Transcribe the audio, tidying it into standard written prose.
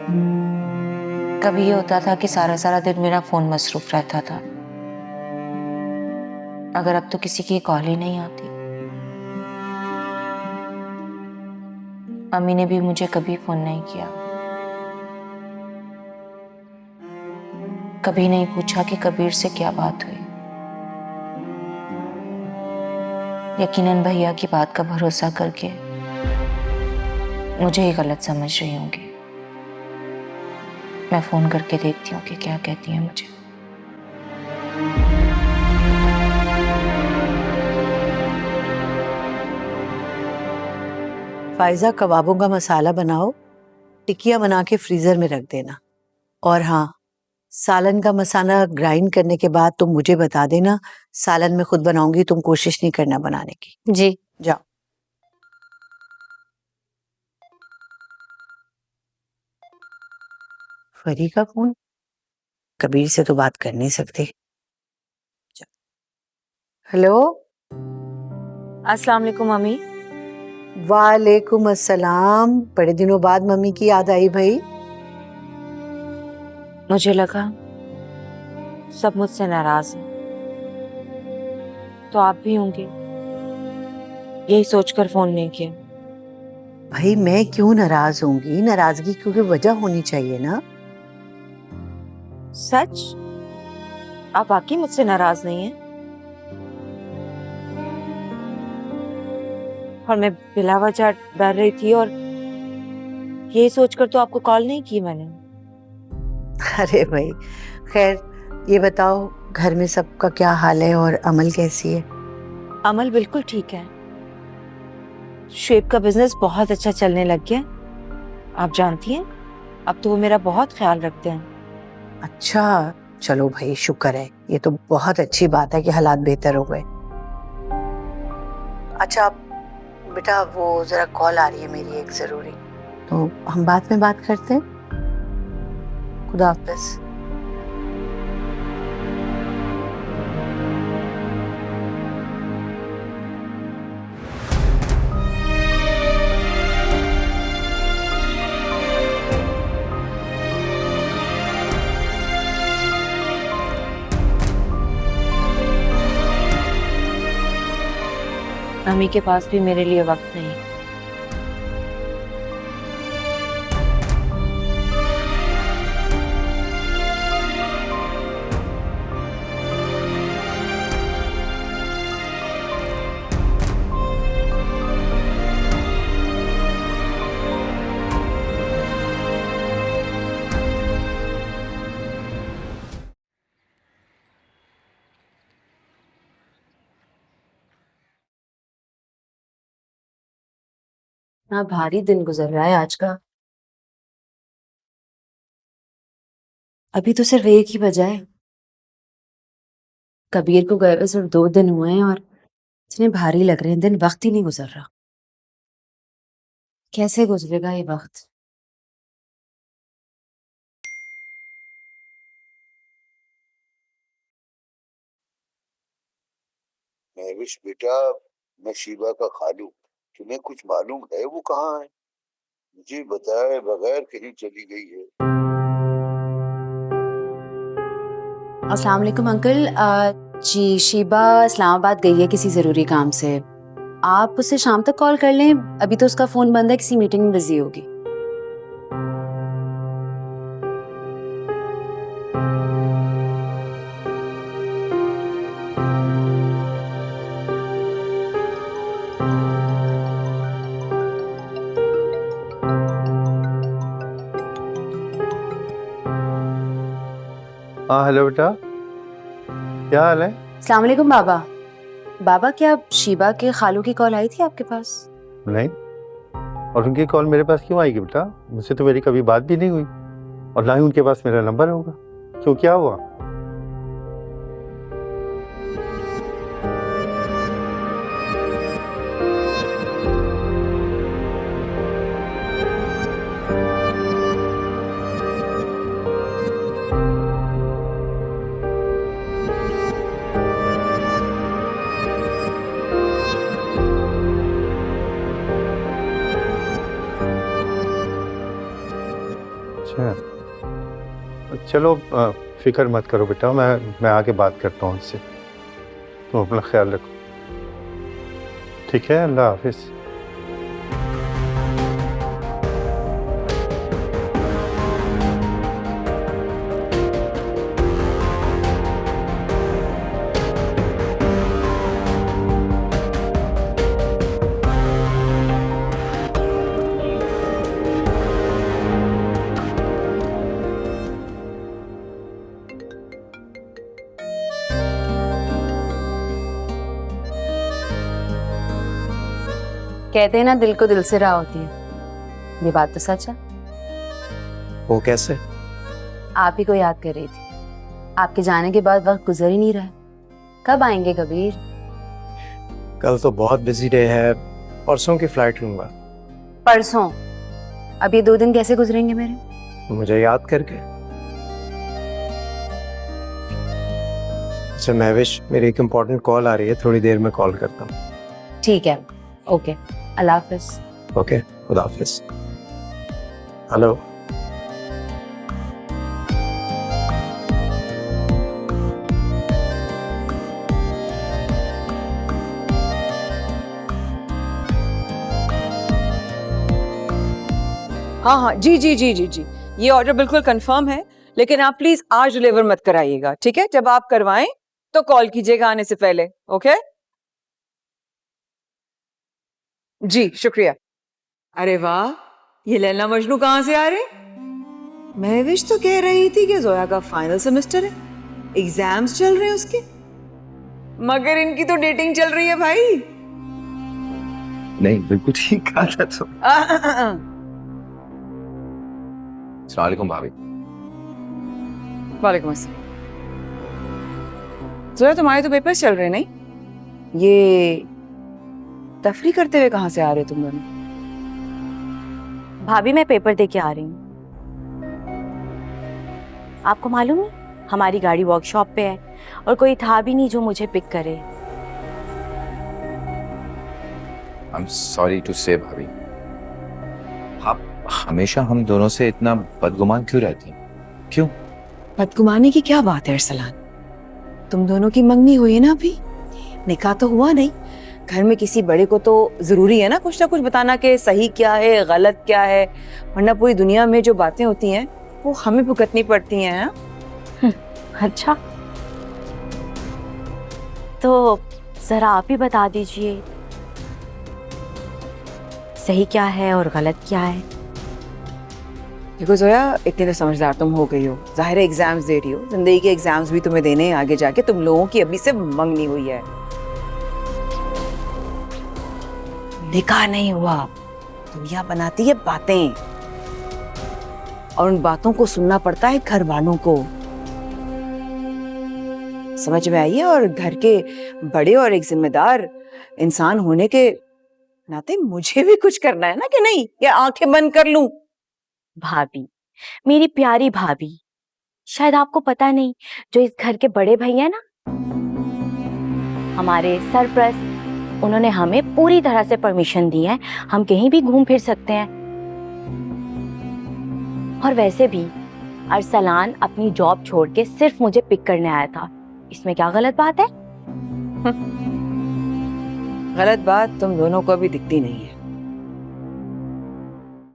कभी ये होता था कि सारा सारा दिन मेरा फोन मसरूफ रहता था, अगर अब तो किसी की कॉल ही नहीं आती। अम्मी ने भी मुझे कभी फोन नहीं किया, कभी नहीं पूछा कि कबीर से क्या बात हुई। यकीनन भैया की बात का भरोसा करके मुझे ही गलत समझ रही होंगी। मैं फोन करके देखती हूँ कि क्या कहती है मुझे। फायजा, कबाबों का मसाला बनाओ, टिकिया बना के फ्रीजर में रख देना। और हाँ, सालन का मसाला ग्राइंड करने के बाद तुम मुझे बता देना। सालन मैं खुद बनाऊंगी, तुम कोशिश नहीं करना बनाने की। जी। जाओ। फरी का फोन? कबीर से तो बात कर नहीं सकते। हेलो। अस्सलाम वालेकुम मम्मी। वालेकुम अस्सलाम। बड़े दिनों बाद मम्मी की याद आई भाई। मुझे लगा सब मुझसे नाराज हैं, तो आप भी होंगे, यही सोचकर फोन नहीं किया। भाई मैं क्यों नाराज होंगी? नाराजगी क्योंकि वजह होनी चाहिए ना। सच? आप वाकई मुझसे नाराज नहीं हैं? और मैं बिला वजह डर रही थी, और यही सोचकर तो आपको कॉल नहीं की मैंने। अरे भाई, खैर ये बताओ, घर में सबका क्या हाल है और अमल कैसी है? अमल बिल्कुल ठीक है। शुएब का बिजनेस बहुत अच्छा चलने लग गया। आप जानती हैं, अब तो वो मेरा बहुत ख्याल रखते हैं। अच्छा, चलो भाई शुक्र है। ये तो बहुत अच्छी बात है कि हालात बेहतर हो गए। अच्छा बेटा, वो जरा कॉल आ रही है मेरी एक जरूरी, तो हम बाद में बात करते हैं। खुदा हाफिज। अम्मी के पास भी मेरे लिए वक्त नहीं। ना भारी दिन गुजर रहा है आज का। अभी तो सिर्फ एक ही बजा है। कबीर को गए हुए सिर्फ 2 दिन हुए हैं और इतने भारी लग रहे हैं दिन, वक्त ही नहीं गुजर रहा। कैसे गुजरेगा ये वक्त? महविश बेटा, मैं शीबा का खालू। तुम्हें कुछ मालूम है वो कहाँ है? मुझे बताए बगैर कहीं चली गई है। अस्सलाम वालेकुम अंकल। जी, शीबा इस्लामाबाद गई है किसी ज़रूरी काम से। आप उसे शाम तक कॉल कर लें, अभी तो उसका फ़ोन बंद है, किसी मीटिंग में बिजी होगी। हाँ हेलो बेटा, क्या हाल है? अस्सलाम वालेकुम बाबा। बाबा, क्या शीबा के खालू की कॉल आई थी आपके पास? नहीं, और उनकी कॉल मेरे पास क्यों आएगी बेटा? मुझसे तो मेरी कभी बात भी नहीं हुई, और ना ही उनके पास मेरा नंबर होगा। क्यों, क्या हुआ? अच्छा, अच्छा, चलो फिक्र मत करो बेटा, मैं आके बात करता हूँ उससे। तुम अपना ख्याल रखो, ठीक है? अल्लाह हाफिज़। कहते हैं ना, दिल को दिल से राह होती है। ये बात तो सच है। वो कैसे? आप ही को याद कर रही थी। आपके जाने के बाद वक्त गुजर ही नहीं रहा। कब आएंगे कबीर? कल तो बहुत बिजी डे है, परसों की फ्लाइट लूंगा। परसों? अब ये 2 दिन कैसे गुजरेंगे मेरे? मुझे याद करके। अच्छा महविश, मेरी एक इम्पोर्टेंट कॉल आ रही है, थोड़ी देर में कॉल करता हूँ। ठीक है, ओके, अल्लाह हाफिज। ओके, खुदा हाफिज। हेलो। हाँ हाँ जी जी जी जी जी, ये ऑर्डर बिल्कुल कंफर्म है, लेकिन आप प्लीज आज डिलीवर मत कराइएगा, ठीक है? जब आप करवाएं तो कॉल कीजिएगा आने से पहले, ओके? जी शुक्रिया। अरे वाह, ये लैला मजनू कहाँ से आ रहे? महविश तो कह रही थी कि जोया का फाइनल सेमेस्टर है, एग्जाम्स चल रहे हैं उसके, मगर इनकी तो डेटिंग चल रही है भाई। नहीं, बिल्कुल ठीक कहा था तो। अस्सलाम वालेकुम भाभी। वालेकुम अस्सलाम। जोया, तुम्हारे तो पेपर्स चल रहे नहीं? ये तफरी करते हुए कहाँ से आ रहे तुम दोनों? भाभी मैं पेपर दे के आ रही हूँ। आपको मालूम है हमारी गाड़ी वर्कशॉप पे है और कोई था भी नहीं जो मुझे पिक करे। आई एम सॉरी टू से भाभी, आप हमेशा हम दोनों से इतना बदगुमान क्यों रहती हैं? क्यों? बदगुमानी की क्या बात है अरसलान? तुम दोनों की मंगनी हुई है ना अभी, निकाह तो हुआ नहीं। घर में किसी बड़े को तो जरूरी है ना कुछ बताना कि सही क्या है गलत क्या है, वरना पूरी दुनिया में जो बातें होती हैं वो हमें भुगतनी पड़ती हैं। हाँ? अच्छा, तो जरा आप ही बता दीजिए सही क्या है और गलत क्या है। देखो जोया, इतनी तो समझदार तुम हो गई हो, जाहिर है एग्जाम्स दे रही हो, जिंदगी के एग्जाम्स भी तुम्हें देने हैं आगे जाके। तुम लोगों की अभी से मंगनी हुई है, निकाह नहीं हुआ। दुनिया बनाती है बातें और उन बातों को सुनना पड़ता है घर वालों को। समझ में आई है? और घर के बड़े और एक जिम्मेदार इंसान होने के नाते मुझे भी कुछ करना है ना, कि नहीं? या आंखें बंद कर लूं? भाभी, मेरी प्यारी भाभी, शायद आपको पता नहीं, जो इस घर के बड़े भैया है ना, हमारे सरप्रस्त, उन्होंने हमें पूरी तरह से परमिशन दी है, हम कहीं भी घूम फिर सकते हैं। और वैसे भी अरसलान अपनी जॉब छोड़ के सिर्फ मुझे पिक करने आया था, इसमें क्या गलत बात है? गलत बात तुम दोनों को अभी दिखती नहीं है,